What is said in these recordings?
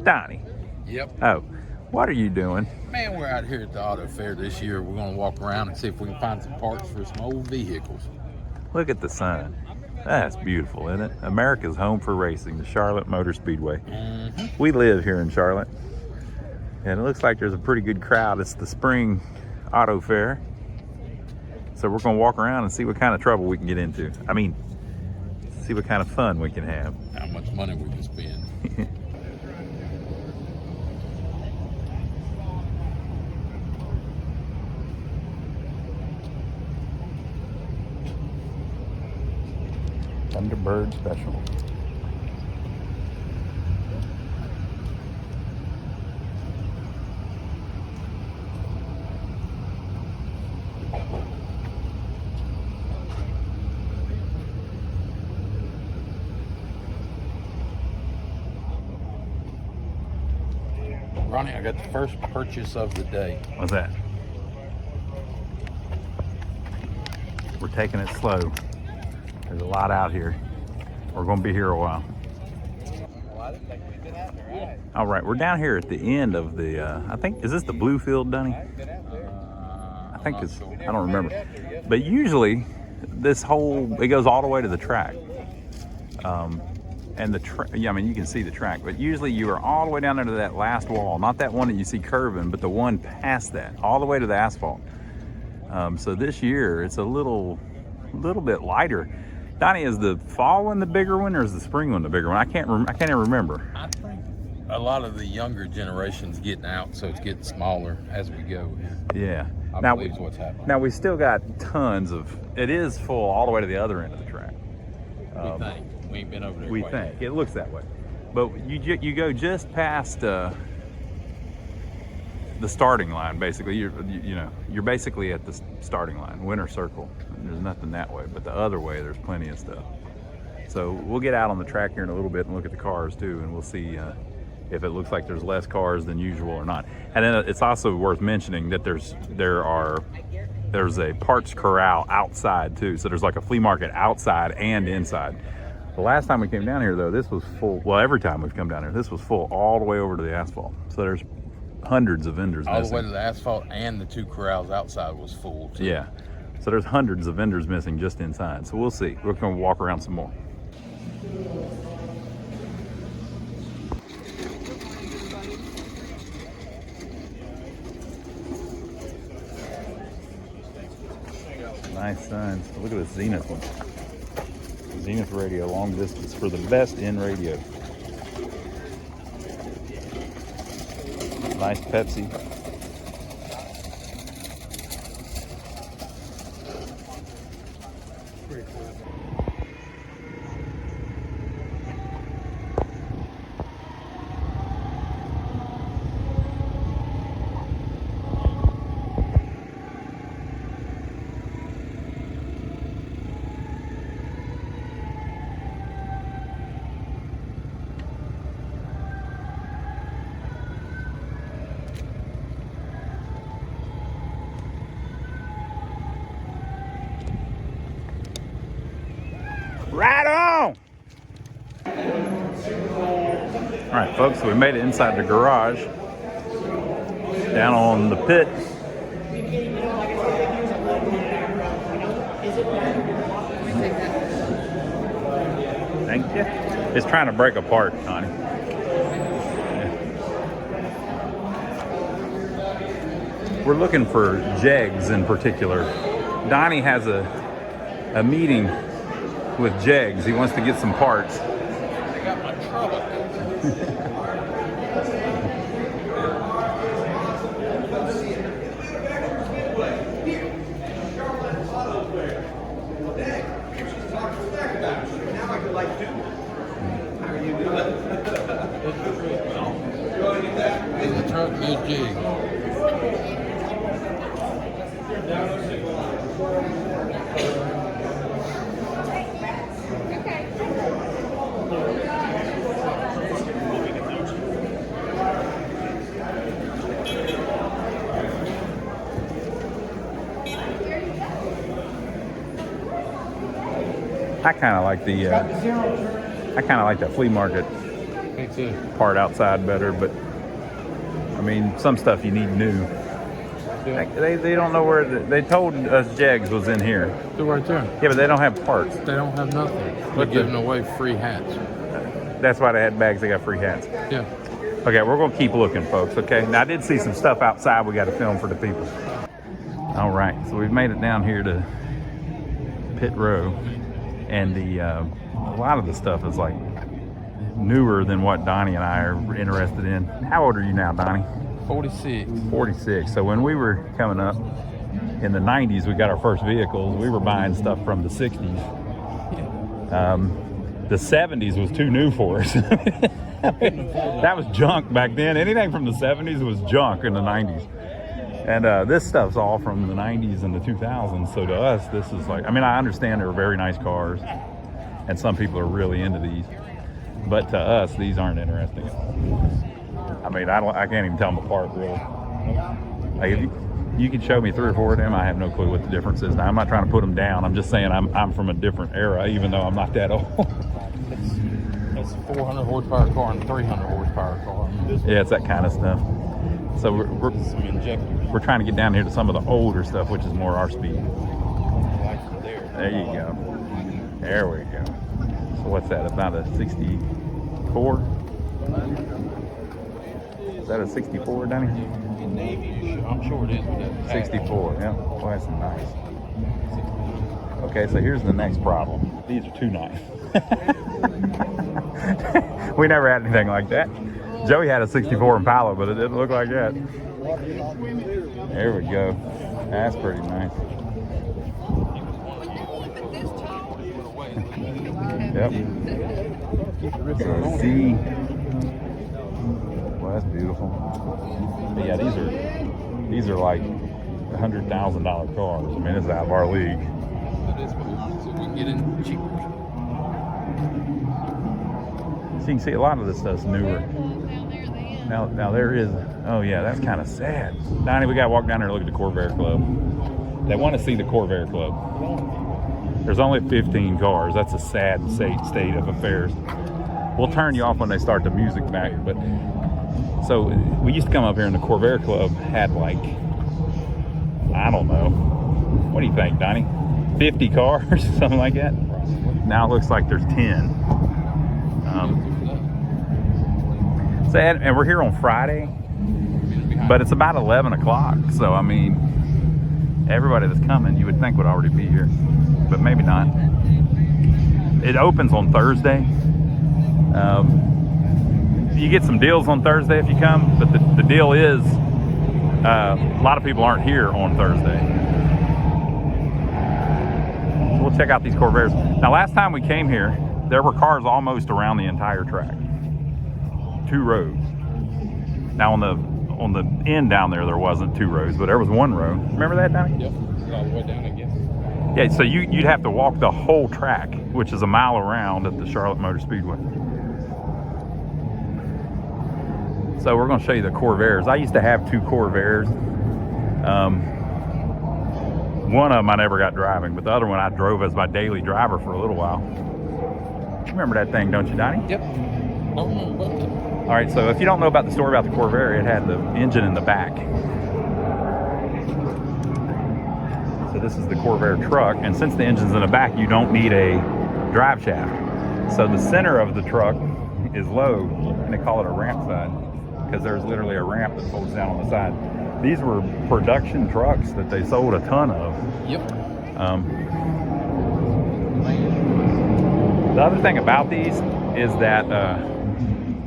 Donnie. Yep. Oh, what are you doing? Man, we're out here at the auto fair this year. We're going to walk around and see if we can find some parts for some old vehicles. Look at the sign. That's beautiful, isn't it? America's home for racing, the Charlotte Motor Speedway. Mm-hmm. We live here in Charlotte, and it looks like there's a pretty good crowd. It's the spring auto fair. So we're going to walk around and see what kind of trouble we can get into. I mean, see what kind of fun we can have. How much money we can spend. Thunderbird Special. Ronnie, I got the first purchase of the day. What's that? We're taking it slow. There's a lot out here. We're going to be here a while. All right, we're down here at the end of the, I think, is this the blue field, Dunny? I think it's, I don't remember. But usually, this whole, it goes all the way to the track. And yeah, I mean, you can see the track, but usually you are all the way down there to that last wall, not that one that you see curving, but the one past that, all the way to the asphalt. So this year, it's a little bit lighter. Donnie, is the fall one the bigger one, or is the spring one the bigger one? I can't even remember. I think a lot of the younger generation's getting out, so it's getting smaller as we go. Yeah. I believe what's happening. Now, we still got tons of, it is full all the way to the other end of the track. We think. We ain't been over there We quite think. yet. It looks that way. But you go just past the starting line, basically. You're basically at the starting line, winter circle. There's nothing that way, but the other way, there's plenty of stuff. So we'll get out on the track here in a little bit and look at the cars too, and we'll see if it looks like there's less cars than usual or not. And then it's also worth mentioning that there's a parts corral outside too. So there's like a flea market outside and inside. The last time we came down here though, this was full. Well, every time we've come down here, this was full all the way over to the asphalt. So there's hundreds of vendors all missing. the way to the asphalt, and the two corrals outside was full too. Yeah. So there's hundreds of vendors missing just inside. So we'll see. We're going to walk around some more. Nice signs. Look at this Zenith one. Zenith radio, long distance, for the best in radio. Nice Pepsi. Right on! All right, folks, so we made it inside the garage, down on the pit. Thank you. It's trying to break apart, Connie. We're looking for jegs in particular. Donnie has a meeting with jegs. He wants to get some parts. I got my trouble. The truck needs jig. I kind of like the, I kind of like that flea market think so. part outside better, but I mean, some stuff you need new. Yeah. They don't know where they told us Jegs was in here. They're right there. Yeah, but they don't have parts. They don't have nothing. They're giving away free hats. That's why they had bags. They got free hats. Yeah. Okay, we're gonna keep looking, folks. Okay. Now I did see some stuff outside. We got to film for the people. All right, so we've made it down here to Pit Row, and a lot of the stuff is like newer than what Donnie and I are interested in. How old are you now, Donnie? 46. 46. So when we were coming up in the 90s, we got our first vehicles. We were buying stuff from the 60s. The 70s was too new for us. That was junk back then. Anything from the 70s was junk in the 90s. And this stuff's all from the 90s and the 2000s. So to us, this is like, I mean, I understand they're very nice cars, and some people are really into these. But to us, these aren't interesting at all. I mean, I can't even tell them apart, really. Like, if you could show me 3 or 4 of them, I have no clue what the difference is. Now, I'm not trying to put them down. I'm just saying I'm from a different era, even though I'm not that old. It's a 400 horsepower car and a 300 horsepower car. Yeah, it's that kind of stuff. So Some injectors. we're trying to get down here to some of the older stuff, which is more our speed. Like there. There you go. There we go. So what's that? About a 64? Is that a 64, Danny? Navy, I'm sure it is. 64, yeah. Well, that's nice. Okay, so here's the next problem. These are too nice. We never had anything like that. Joey had a 64 Impala, but it didn't look like that. There we go. That's pretty nice. Yep. So Z. Well, that's beautiful. But yeah, these are like $100,000 cars. I mean, it's out of our league. So we can get in cheaper. So you can see a lot of this stuff's newer. Now there is. Oh yeah, that's kind of sad. Donnie, we gotta walk down there and look at the Corvair Club. They want to see the Corvair Club. There's only 15 cars. That's a sad state of affairs. We'll turn you off when they start the music back. But so we used to come up here, and the Corvair Club had like, I don't know. What do you think, Donnie? 50 cars, something like that. Now it looks like there's 10. And we're here on Friday, but it's about 11 o'clock. So I mean, everybody that's coming, you would think would already be here, but maybe not. It opens on Thursday. You get some deals on Thursday if you come, but the deal is a lot of people aren't here on Thursday. So we'll check out these Corvairs. Now, last time we came here, there were cars almost around the entire track. 2 rows. Now on the end down there wasn't 2 rows, but there was 1 row. Remember that, Donnie? Yep. All the way down again. Yeah, so you'd have to walk the whole track, which is a mile around at the Charlotte Motor Speedway. So we're going to show you the Corvairs. I used to have 2 Corvairs. One of them I never got driving, but the other one I drove as my daily driver for a little while. You remember that thing, don't you, Donnie? Yep. I don't know about that. All right, so if you don't know about the story about the Corvair, it had the engine in the back. So this is the Corvair truck, and since the engine's in the back, you don't need a drive shaft. So the center of the truck is low, and they call it a ramp side, because there's literally a ramp that folds down on the side. These were production trucks that they sold a ton of. Yep. The other thing about these is that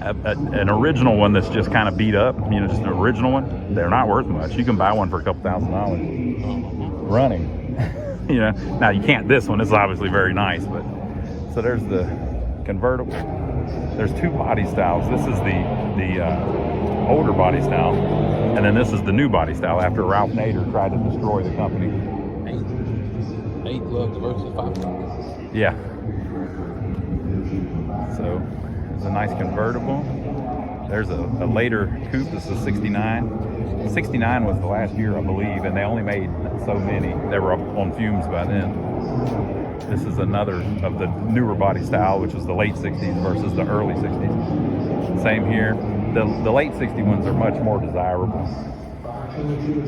an original one that's just kind of beat up, just an original one, they're not worth much. You can buy one for a couple $1,000 running. Now you can't this one. This is obviously very nice, but so there's the convertible. There's 2 body styles. This is the older body style, and then this is the new body style after Ralph Nader tried to destroy the company. 8 lugs versus 5 lugs. Yeah. So it's a nice convertible. There's a later coupe. This is 69. 69 was the last year, I believe, and they only made so many. They were on fumes by then. This is another of the newer body style, which is the late 60s versus the early 60s. same here. The late 61s are much more desirable.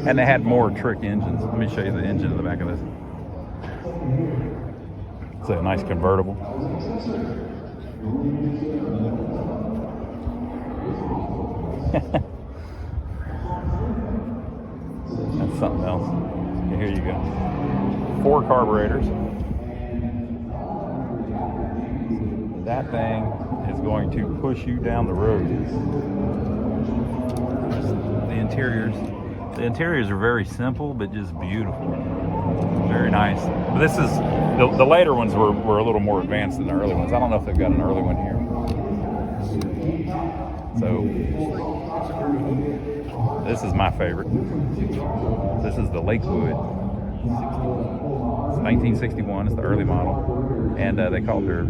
And they had more trick engines. Let me show you the engine in the back of this. It's a nice convertible. That's something else. Here you go. 4 carburetors. That thing is going to push you down the road. The interiors are very simple, but just beautiful. Very nice. But this is, the later ones were a little more advanced than the early ones. I don't know if they've got an early one here. So, this is my favorite. This is the Lakewood. It's 1961. It's the early model, and they called their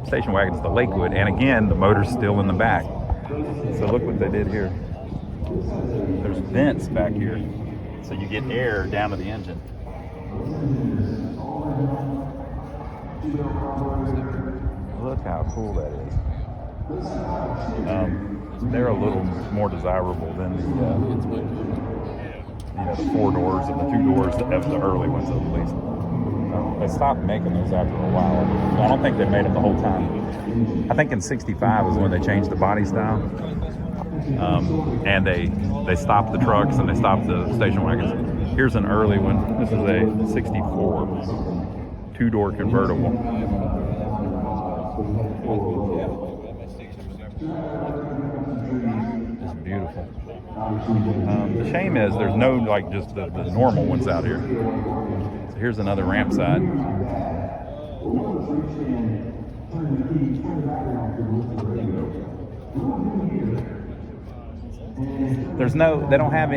station wagons the Lakewood. And again, the motor's still in the back. So look what they did here. There's vents back here, so you get air down to the engine. Look how cool that is. They're a little more desirable than the 4 doors and the 2 doors of the early ones, at least. They stopped making those after a while. I don't think they made them the whole time. I think in '65 was when they changed the body style, and they stopped the trucks and they stopped the station wagons. Here's an early one. This is a '64 2-door convertible. It's beautiful. The shame is there's no like just the normal ones out here. So here's another ramp side. They don't have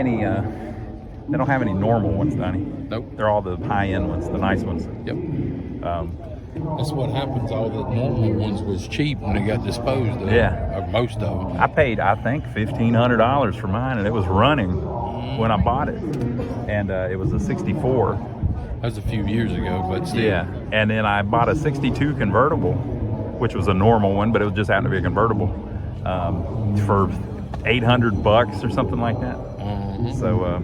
any normal ones, Donnie. Nope. They're all the high-end ones, the nice ones. Yep. That's what happens. All the normal ones was cheap when they got disposed of. Yeah. Or most of them. I paid, I think, $1,500 for mine, and it was running when I bought it. And it was a '64. That was a few years ago, but still. Yeah. And then I bought a '62 convertible, which was a normal one, but it just happened to be a convertible, for $800 or something like that. So,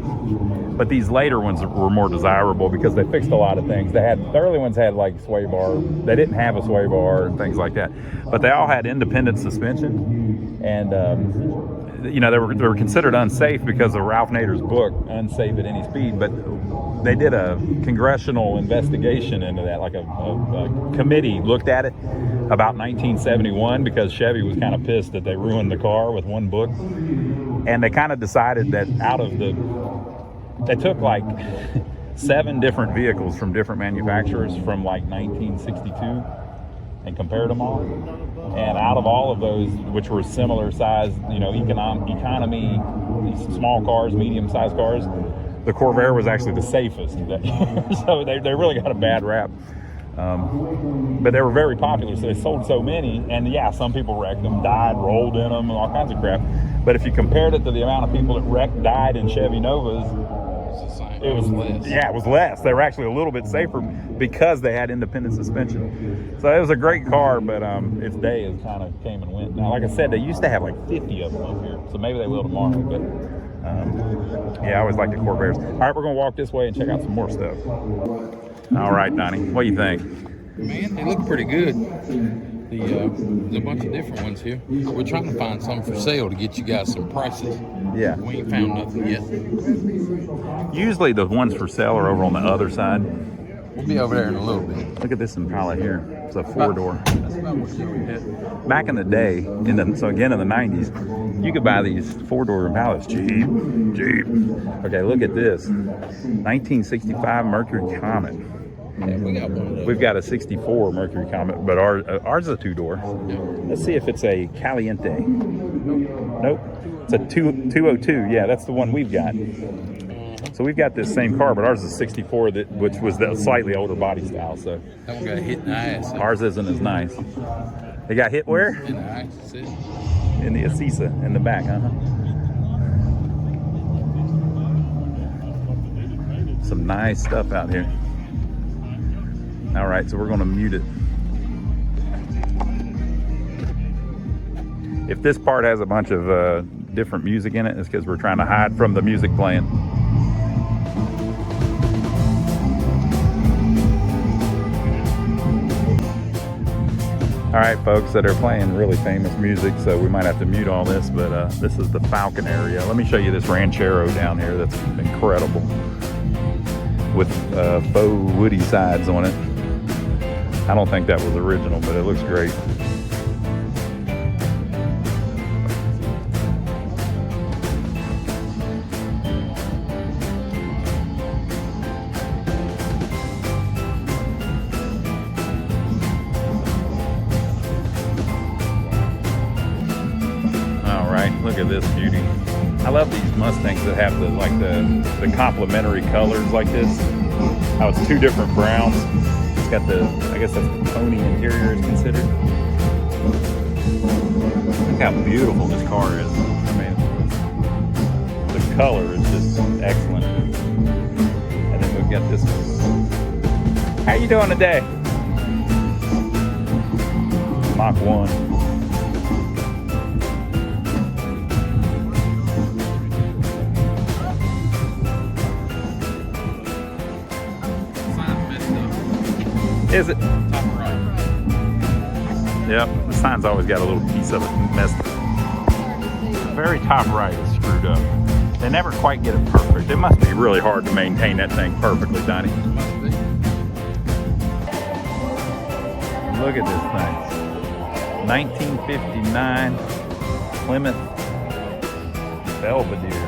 but these later ones were more desirable because they fixed a lot of things. The early ones had like sway bar. They didn't have a sway bar and things like that, but they all had independent suspension, and they were considered unsafe because of Ralph Nader's book, Unsafe at Any Speed. But they did a congressional investigation into that, like a committee looked at it about 1971 because Chevy was kind of pissed that they ruined the car with one book. And they kind of decided that they took like 7 different vehicles from different manufacturers from like 1962 and compared them all. And out of all of those, which were similar size, economy, these small cars, medium-sized cars, the Corvair was actually the safest. So they really got a bad rap. But they were very popular, so they sold so many, and yeah, some people wrecked them, died, rolled in them, and all kinds of crap. But if you compared it to the amount of people that died in Chevy Novas, it was less. Yeah, it was less. They were actually a little bit safer because they had independent suspension. So it was a great car, but its day has kind of came and went. Now, like I said, they used to have like 50 of them up here, so maybe they will tomorrow. But yeah, I always liked the Corvairs. All right, we're gonna walk this way and check out some more stuff. All right, Donnie, what do you think? Man, they look pretty good. There's a bunch of different ones here. We're trying to find some for sale to get you guys some prices. Yeah. We ain't found nothing yet. Usually the ones for sale are over on the other side. We'll be over there in a little bit. Look at this Impala here. It's a 4-door. That's about what you had. Back in the day, so again in the 90s, you could buy these 4-door Impalas cheap. Okay, look at this. 1965 Mercury Comet. Yeah, we got one of those. We've got a '64 Mercury Comet, but ours is a 2-door. Yeah. Let's see if it's a Caliente. Nope. It's a 202. Yeah, that's the one we've got. So we've got this same car, but ours is '64, which was the slightly older body style. So that one got hit in the ass. Ours isn't as nice. They got hit where? In the ass. That's it. In the Assisa, in the back, Some nice stuff out here. All right, so we're going to mute it. If this part has a bunch of different music in it, it's because we're trying to hide from the music playing. All right, folks, so they're playing really famous music, so we might have to mute all this, but this is the Falcon area. Let me show you this Ranchero down here that's incredible with faux woody sides on it. I don't think that was original, but it looks great. Look at this beauty. I love these Mustangs that have the complementary colors like this. How it's two different browns. It's got I guess that's the pony interior is considered. Look how beautiful this car is. I mean, the color is just excellent. And then we've got this one. How you doing today? Mach 1. Is it? Top right. Yep, the sign's always got a little piece of it messed up. The very top right is screwed up. They never quite get it perfect. It must be really hard to maintain that thing perfectly, Donnie. Must be. Look at this thing. 1959 Plymouth Belvedere.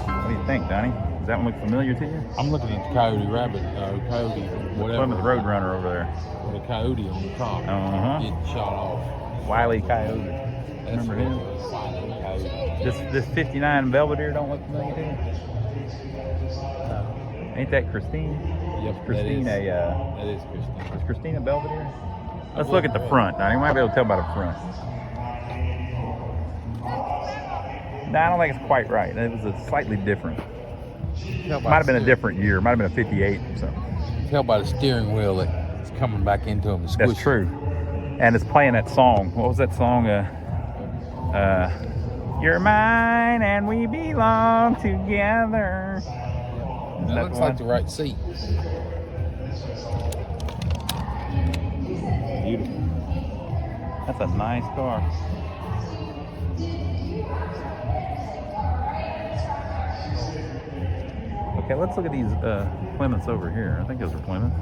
What do you think, Donnie? Does that one look familiar to you? I'm looking at the Coyote Rabbit, Coyote, whatever. Plymouth Roadrunner over there. With a coyote on the top. Uh-huh. Getting shot off. Wile E. Coyote. That's Remember him? Wile E. Coyote. This 59 Belvedere don't look familiar to you? Ain't that Christine? Yep, Christine that a is Christine. is Christine a Belvedere? Let's look at the front. Now you might be able to tell by the front. No, I don't think it's quite right. It was a slightly different. Might have been a different year. Might have been a 58 or something. Tell by the steering wheel that it's coming back into them. That's true. And it's playing that song. What was that song? You're mine and we belong together. That looks like the right seat. Beautiful. That's a nice car. Okay, let's look at these Plymouths over here. I think those are Plymouth.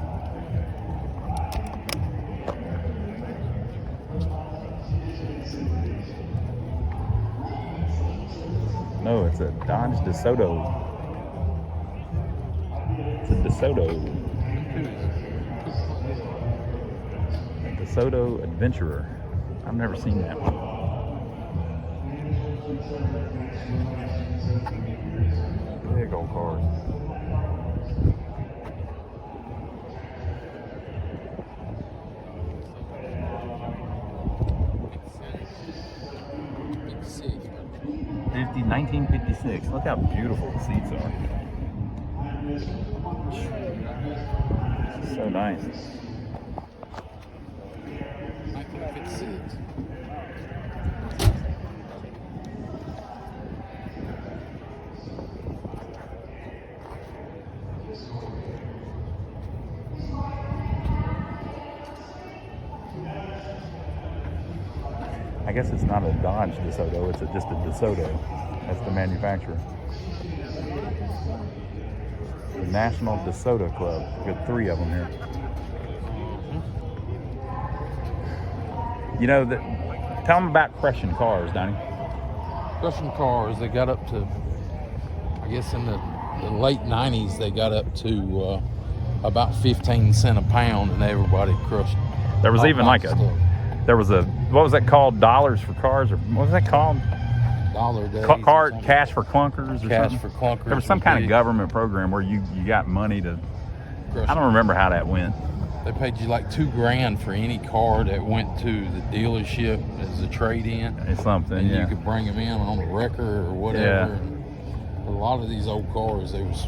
No, it's a Dodge DeSoto. It's a DeSoto. A DeSoto Adventurer. I've never seen that one. Big old cars. Fifty 1956. Look how beautiful the seats are. So nice. 1956. I guess it's not a Dodge DeSoto, it's just a DeSoto. That's the manufacturer. The National DeSoto Club. We've got 3 of them here. You know, tell them about crushing cars, Donnie. Crushing cars, they got up to, I guess in the late 90s, they got up to about 15 cents a pound, and everybody crushed. There was even like stuff. There was what was that called? Dollars for cars, or what was that called? Dollar days. Cash for clunkers, or Cash something? for clunkers. There was some kind of government program where you got money to. I don't remember how that went. They paid you like $2,000 for any car that went to the dealership as a trade-in. It's something, and yeah. you could bring them in on a wrecker or whatever. Yeah. And a lot of these old cars, they was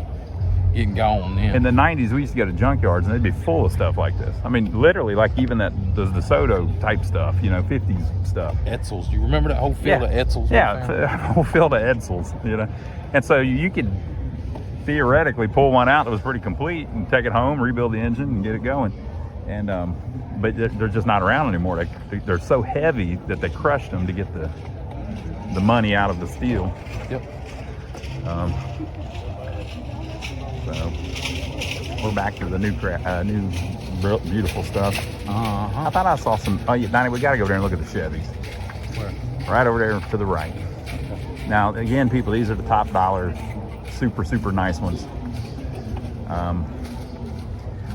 getting gone then. In the 90s, we used to go to junkyards and they'd be full of stuff like this. I mean, literally, like even the DeSoto type stuff, you know, 50s stuff. Edsels. You remember that whole field of Edsels? Yeah, it's a whole field of Edsels, you know. And so you could theoretically pull one out that was pretty complete and take it home, rebuild the engine, and get it going. And but they're just not around anymore. They're so heavy that they crushed them to get the money out of the steel. Yep. So we're back to the new beautiful stuff. I thought I saw some. Oh yeah, Donnie, we got to go there and look at the Chevys. Where? Right over there to the right. Now again, people, these are the top dollar, super nice ones.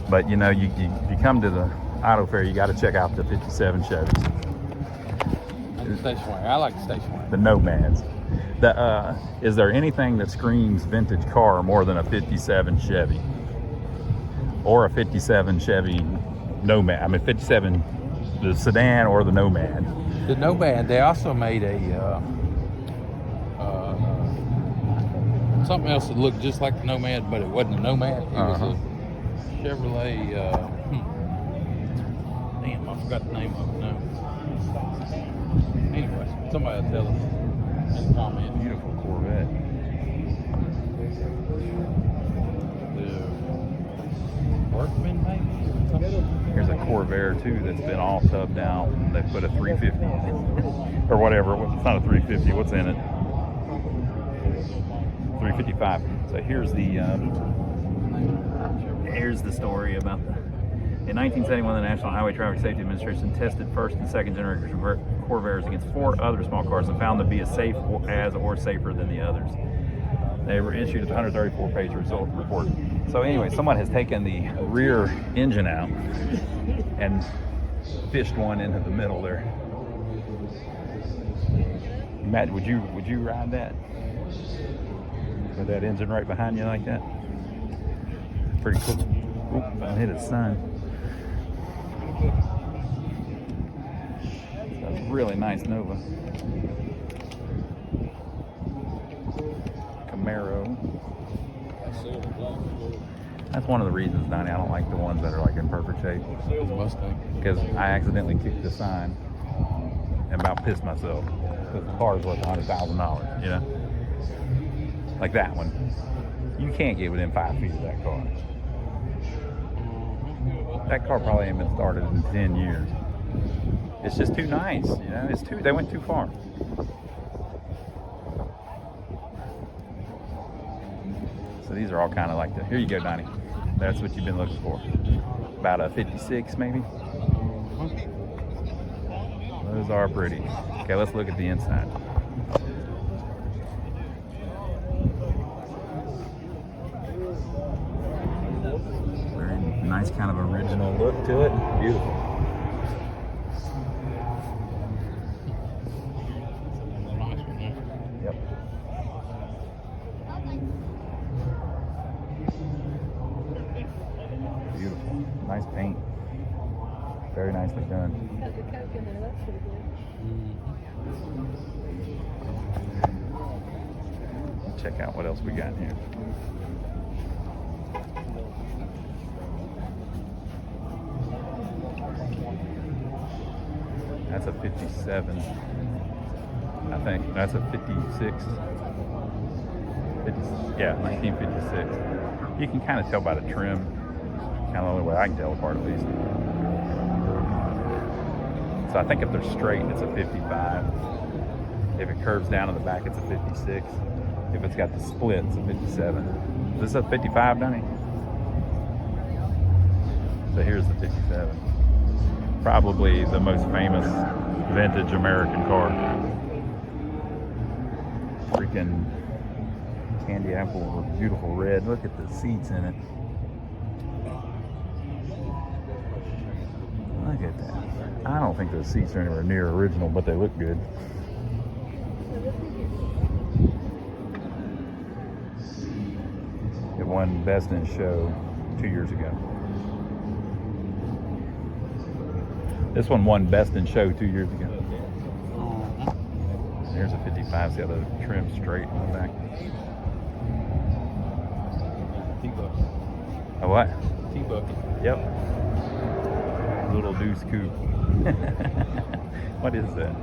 But you know, you come to the auto fair, you got to check out the 57 Chevys. And the stationary. I like the stationary. The Nomads. Is there anything that screams vintage car more than a 57 Chevy? Or a 57 Chevy Nomad? I mean, 57, the sedan or the Nomad. The Nomad, they also made a something else that looked just like the Nomad, but it wasn't a Nomad. It was a Chevrolet, damn, I forgot the name of it now. Anyway, somebody will tell us in the comments. Beautiful Corvette. The Workman, maybe? Something? Here's a Corvair too that's been all tubbed out. They put a 350 or whatever. It's not a 350. What's in it? 355. So here's the story about in 1971, the National Highway Traffic Safety Administration tested first and second generation Corvairs against 4 other small cars and found them to be as safe as or safer than the others. They were issued a 134-page result report. So anyway, someone has taken the rear engine out and fished one into the middle there. Matt, would you ride that? With that engine right behind you like that? Pretty cool. Oop, I hit his sign. That's a really nice Nova. Camaro. That's one of the reasons, Donnie, I don't like the ones that are like in perfect shape. The Mustang. Because I accidentally kicked the sign and about pissed myself. Because the car is worth $100,000, you know? Like that one. You can't get within 5 feet of that car. That car probably ain't been started in 10 years. It's just too nice, you know? They went too far. So these are all kind of like here you go, Donnie. That's what you've been looking for. About a 56 maybe. Those are pretty. Okay, let's look at the inside. Very nice kind of original look to it. Beautiful. Yep. Beautiful. Nice paint. Very nicely done. Check out what else we got here. That's a 57. I think that's a 56. 1956. You can kind of tell by the trim. Kind of the only way I can tell apart, at least. So I think if they're straight, it's a 55. If it curves down in the back, it's a 56. If it's got the split, it's a 57. Is this a 55, Donnie? So here's the 57. Probably the most famous vintage American car. Freaking candy apple, beautiful red. Look at the seats in it. Look at that. I don't think those seats are anywhere near original, but they look good. It won Best in Show 2 years ago. This one won Best in Show 2 years ago. Here's a 55. See how the trim's straight on the back. A what? T-bucket. Yep. Little deuce coupe. What is that?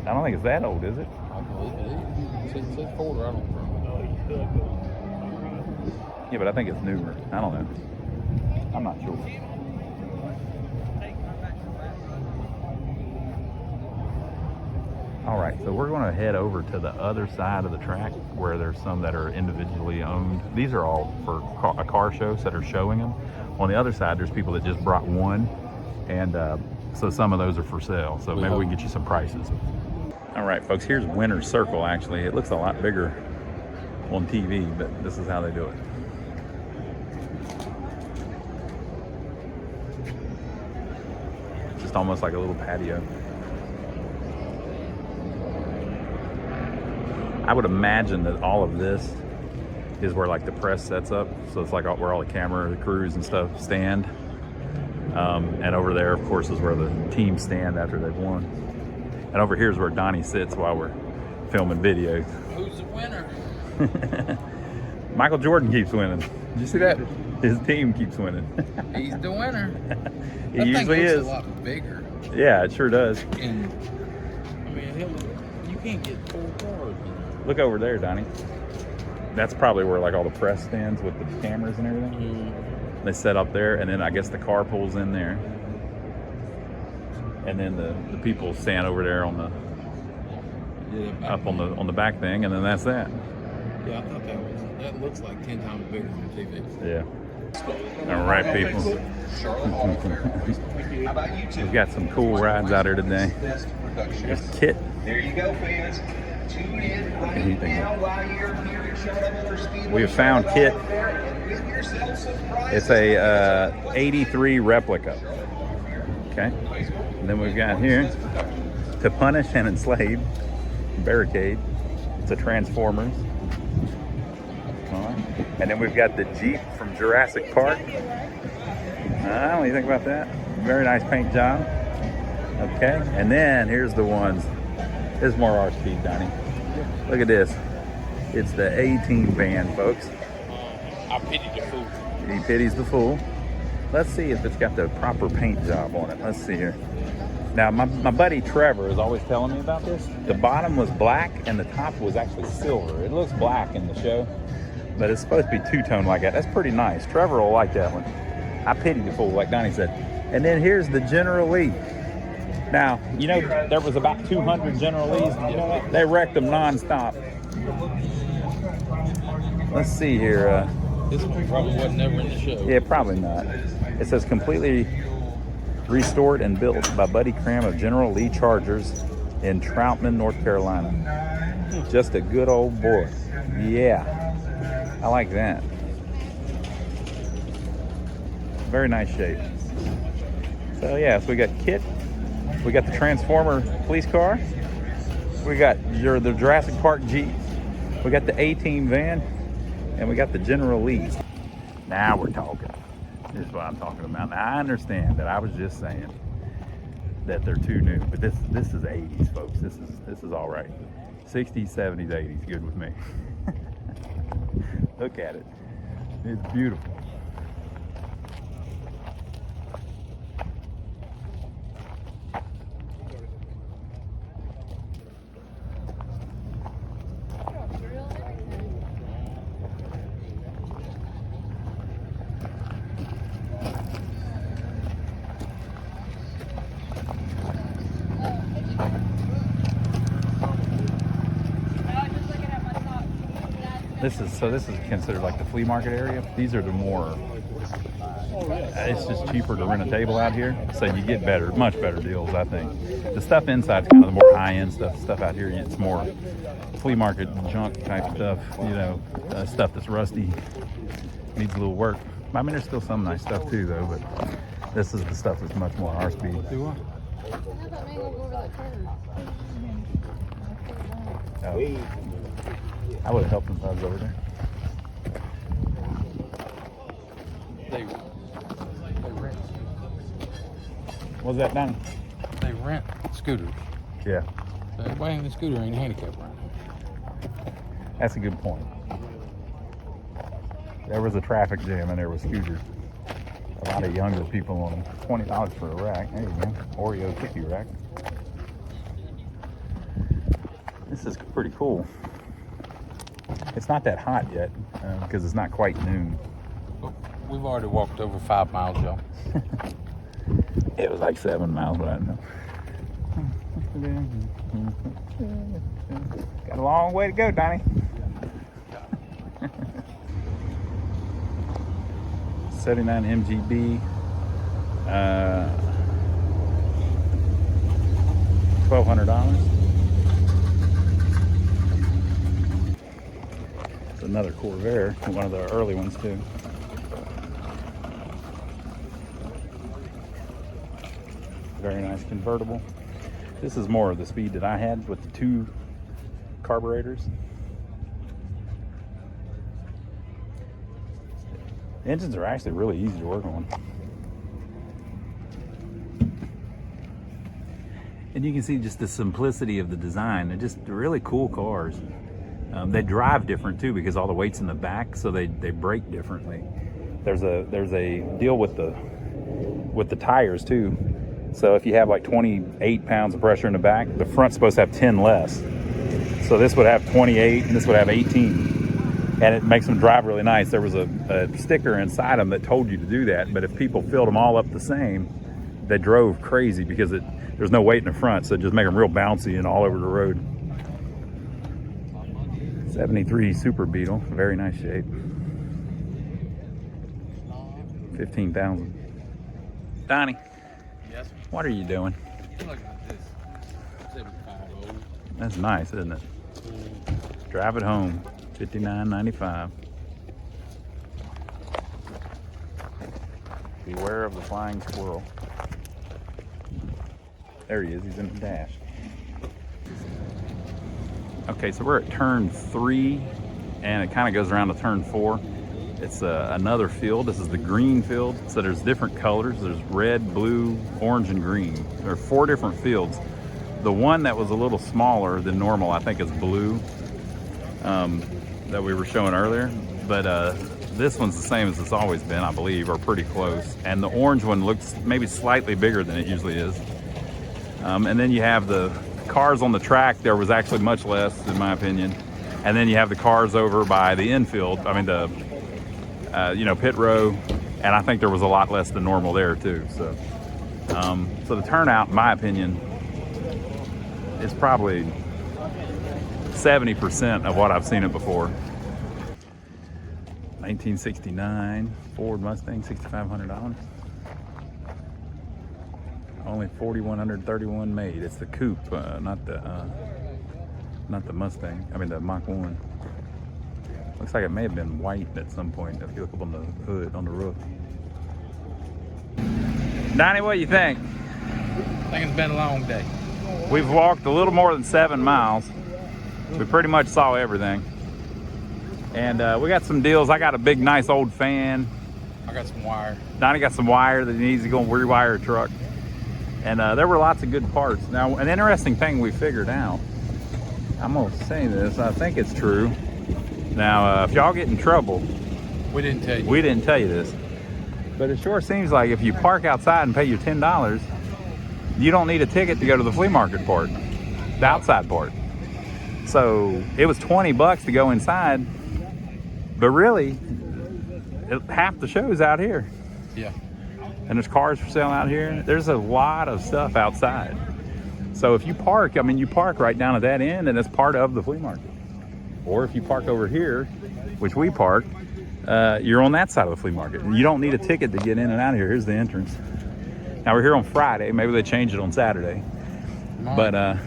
I don't think it's that old, is it? I believe it is. It says Ford right on front. Yeah, but I think it's newer. I don't know. I'm not sure. All right, so we're going to head over to the other side of the track where there's some that are individually owned. These are all for a car show that are showing them. On the other side, there's people that just brought one, and so some of those are for sale. So maybe we can get you some prices. All right, folks, here's Winter Circle, actually. It looks a lot bigger on TV, but this is how they do it. Just almost like a little patio. I would imagine that all of this is where like the press sets up. So it's like where all the camera, the crews and stuff stand. And over there, of course, is where the teams stand after they've won. And over here is where Donnie sits while we're filming videos. Who's the winner? Michael Jordan keeps winning. Did you see that? His team keeps winning. He's the winner. He usually is. A lot bigger. Yeah, it sure does. And I mean, you can't get 4 cars. Look over there, Donnie. That's probably where like all the press stands with the cameras and everything. Mm-hmm. They set up there, and then I guess the car pulls in there, and then the people stand over there on the up on the back thing, and then that's that. Yeah, I thought that looks like 10 times bigger than TV. Yeah. All right, people. We've got some cool rides out here today. There's Kit. There you go, fans. Tune in right now while you're here at Charlotte Motor Speedway. We have found Kit. It's a 83 replica. Okay. And then we've got here To Punish and Enslave Barricade. It's a Transformers. All right. And then we've got the Jeep from Jurassic Park. What do you think about that? Very nice paint job. Okay. And then here's the ones. This is more our speed, Donnie. Look at this. It's the A-Team van, folks. I pity the fool. He pities the fool. Let's see if it's got the proper paint job on it. Let's see here. Now, my buddy Trevor is always telling me about this. The bottom was black and the top was actually silver. It looks black in the show, but it's supposed to be two-tone like that. That's pretty nice. Trevor will like that one. I pity the fool, like Donnie said. And then here's the General Lee. Now, you know, there was about 200 General Lees. You know what? They wrecked them nonstop. Let's see here. This one probably wasn't never in the show. Yeah, probably not. It says completely restored and built by Buddy Cram of General Lee Chargers in Troutman, North Carolina. Just a good old boy. Yeah, I like that. Very nice shape. So yeah, so we got Kit. We got the Transformer police car. We got the Jurassic Park Jeep. We got the A-Team van. And we got the General Lees. Now we're talking. This is what I'm talking about. Now I understand that I was just saying that they're too new, but this is 80s, folks. This is all right. 60s, 70s, 80s, good with me. Look at it. It's beautiful. This is considered like the flea market area. These are the more, it's just cheaper to rent a table out here. So you get much better deals, I think. The stuff inside's kind of the more high-end stuff. Stuff out here, it's more flea market junk type stuff, you know, stuff that's rusty, needs a little work. I mean, there's still some nice stuff too, though, but this is the stuff that's much more our speed. Oh. I would have helped him if I was over there. They rent. What's that, Donnie? They rent scooters. Yeah. So everybody in the scooter ain't handicapped right now. That's a good point. There was a traffic jam and there was scooters. A lot of younger people on them. $20 for a rack. There you go. Oreo cookie rack. This is pretty cool. It's not that hot yet because it's not quite noon. We've already walked over 5 miles, y'all. It was like 7 miles, but I don't know. Got a long way to go, Donnie. 79 MGB. $1,200. It's another Corvair, one of the early ones too. Very nice convertible. This is more of the speed that I had with the 2 carburetors. The engines are actually really easy to work on. And you can see just the simplicity of the design. They're just really cool cars. They drive different too because all the weight's in the back, so they brake differently. There's a deal with the tires too. So if you have like 28 pounds of pressure in the back, the front's supposed to have 10 less. So this would have 28 and this would have 18. And it makes them drive really nice. There was a sticker inside them that told you to do that, but if people filled them all up the same, they drove crazy because there's no weight in the front, so it just make them real bouncy and all over the road. 73 Super Beetle, very nice shape. 15,000. Donnie. Yes. What are you doing? Look at this. 75 old. That's nice, isn't it? Drive it home. $59.95. Beware of the flying squirrel. There he is. He's in the dash. Okay, so we're at turn 3, and it kind of goes around to turn 4. It's another field. This is the green field. So there's different colors. There's red, blue, orange, and green. There are 4 different fields. The one that was a little smaller than normal, I think, is blue, that we were showing earlier. But this one's the same as it's always been, I believe, or pretty close. And the orange one looks maybe slightly bigger than it usually is. And then you have the cars on the track. There was actually much less, in my opinion. And then you have the cars over by the infield. I mean, the pit row, and I think there was a lot less than normal there too. So, so the turnout, in my opinion, is probably 70% of what I've seen it before. 1969 Ford Mustang, $6,500. Only 4,131 made. It's the coupe, not the Mustang. I mean the Mach 1. Looks like it may have been white at some point if you look up on the hood, on the roof. Donnie, what do you think? I think it's been a long day. We've walked a little more than 7 miles. We pretty much saw everything. And we got some deals. I got a big, nice old fan. I got some wire. Donnie got some wire that he needs to go and rewire a truck. And there were lots of good parts. Now, an interesting thing we figured out, I'm gonna say this, I think it's true. Now, if y'all get in trouble, We didn't tell you. we didn't tell you this, but it sure seems like if you park outside and pay your $10, you don't need a ticket to go to the flea market part, the outside part. So it was $20 to go inside, but really, half the show's out here. Yeah. And there's cars for sale out here. There's a lot of stuff outside. So if you park, I mean, you park right down at that end and it's part of the flea market. Or if you park over here, which we park, you're on that side of the flea market. You don't need a ticket to get in and out of here. Here's the entrance. Now we're here on Friday. Maybe they changed it on Saturday. But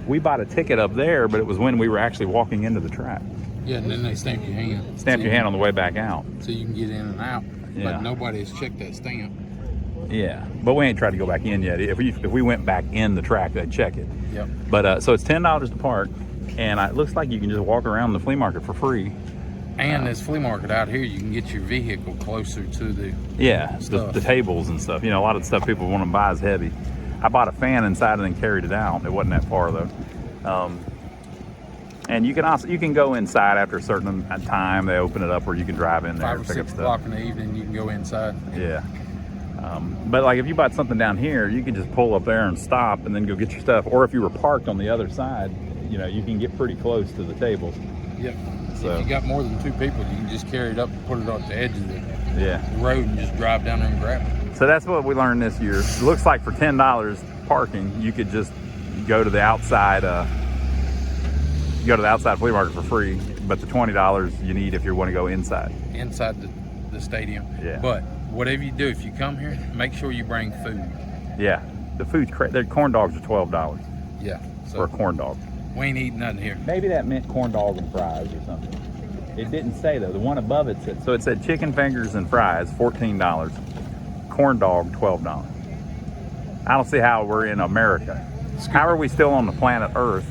we bought a ticket up there, but it was when we were actually walking into the track. Yeah, and then they stamp your hand. Stamp your hand on the way back out. So you can get in and out. Yeah. But nobody has checked that stamp. Yeah, but we ain't tried to go back in yet. If we went back in the track, they'd check it. Yep. But so it's $10 to park, and it looks like you can just walk around the flea market for free. And this flea market out here, you can get your vehicle closer to the The tables and stuff. You know, a lot of the stuff people want to buy is heavy. I bought a fan inside and then carried it out. It wasn't that far though. And you can go inside after a certain time. They open it up where you can drive in there 5 or and pick up 6 stuff. o'clock in the evening, you can go inside. Yeah. But like if you bought something down here, you could just pull up there and stop and then go get your stuff. Or if you were parked on the other side, you know, you can get pretty close to the tables. Yep. So, if you got more than 2 people, you can just carry it up and put it on the edge of the road and just drive down there and grab it. So that's what we learned this year. It looks like for $10 parking, you could just go to the outside flea market for free, but the $20 you need if you want to go inside the stadium. Yeah. But whatever you do, if you come here, make sure you bring food. Yeah, the food's crazy. Their corn dogs are $12 Yeah. for a corn dog. We ain't eating nothing here. Maybe that meant corn dog and fries or something. It didn't say though. The one above it said, so it said chicken fingers and fries, $14. Corn dog, $12. I don't see how we're in America. How are we still on the planet Earth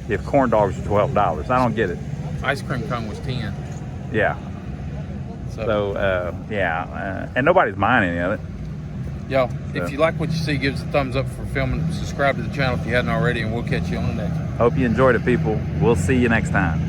if corn dogs are $12? I don't get it. Ice cream cone was 10. Yeah. So and nobody's buying any of it. Y'all, if you like what you see, give us a thumbs up for filming. Subscribe to the channel if you hadn't already, and we'll catch you on the next one. Hope you enjoyed it, people. We'll see you next time.